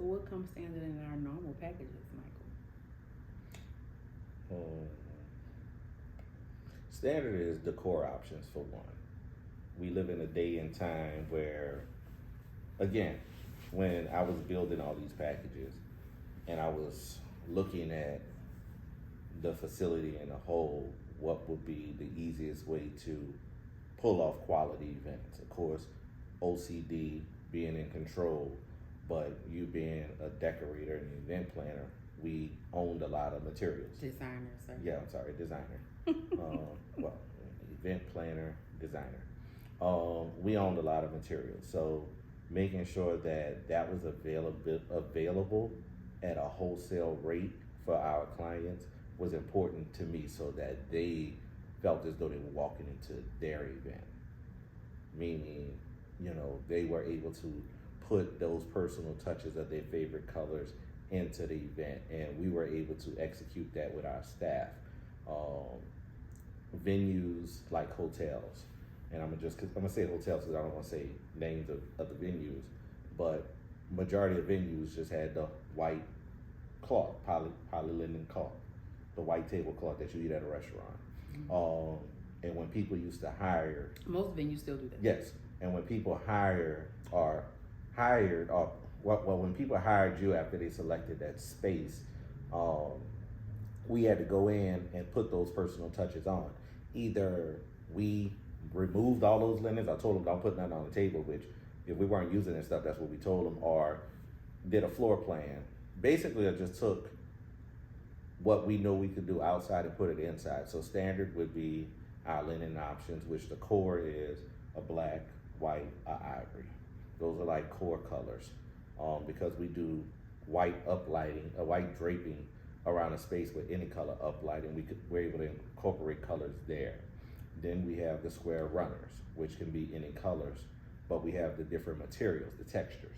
So what comes standard in our normal packages, Michael? Standard is decor options for one. We live in a day and time where, again, when I was building all these packages and I was looking at the facility in a whole, what would be the easiest way to pull off quality events? Of course, OCD being in control, but you being a decorator and event planner, we owned a lot of materials. Designer, sir. Yeah, I'm sorry, designer. Well, event planner, designer. We owned a lot of materials, so making sure that that was available at a wholesale rate for our clients was important to me, so that they felt as though they were walking into their event. Meaning, they were able to put those personal touches of their favorite colors into the event, and we were able to execute that with our staff. Venues like hotels, and I'm gonna say hotels because I don't want to say names of the venues, but majority of venues just had the white cloth, polylinen cloth, the white tablecloth that you eat at a restaurant. And when people used to hire, most venues still do that. yes, and when people hired, when people hired you after they selected that space, we had to go in and put those personal touches on. Either we removed all those linens, I told them don't put nothing on the table, which if we weren't using this stuff, that's what we told them, or did a floor plan. Basically, I just took what we know we could do outside and put it inside. So standard would be our linen options, which the core is a black, white, or ivory. Those are like core colors. Because we do white uplighting, a white draping around a space with any color uplighting, we're able to incorporate colors there. Then we have the square runners, which can be any colors, but we have the different materials, the textures,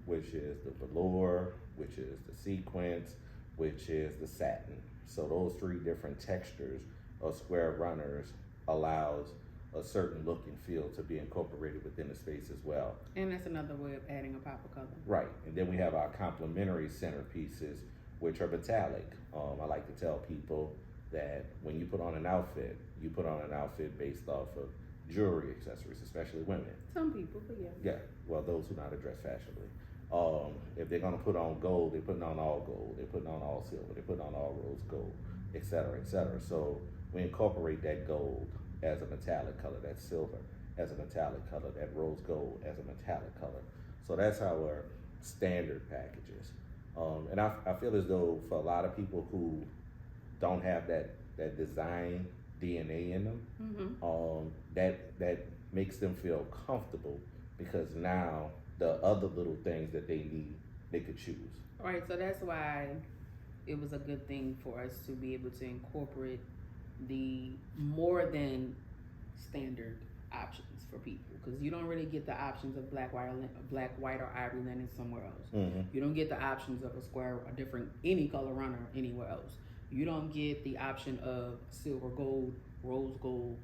which is the velour, which is the sequence, which is the satin. So those three different textures of square runners allows a certain look and feel to be incorporated within the space as well. And that's another way of adding a pop of color. Right, and then we have our complementary centerpieces, which are metallic. I like to tell people that when you put on an outfit, you put on an outfit based off of jewelry accessories, especially women. Some people, but yeah. Yeah, well, those who know how to dress fashionably. If they're gonna put on gold, they're putting on all gold, they're putting on all silver, they're putting on all rose gold, et cetera, et cetera. So we incorporate that gold as a metallic color, that silver as a metallic color, that rose gold as a metallic color. So that's our standard packages. And I feel as though for a lot of people who don't have that design DNA in them, that makes them feel comfortable, because now the other little things that they need, they could choose. All right, so that's why it was a good thing for us to be able to incorporate the more than standard options for people, because you don't really get the options of black, white, or ivory linen somewhere else. You don't get the options of any color runner anywhere else. You don't get the option of silver, gold, rose gold,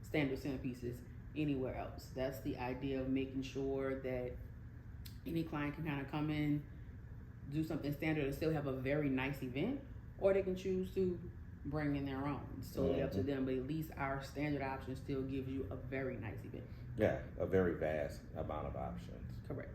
standard centerpieces anywhere else. That's the idea of making sure that any client can kind of come in, do something standard, and still have a very nice event, or they can choose to bring in their own. It's totally up to them, but at least our standard option still gives you a very nice event. Yeah, a very vast amount of options. Correct.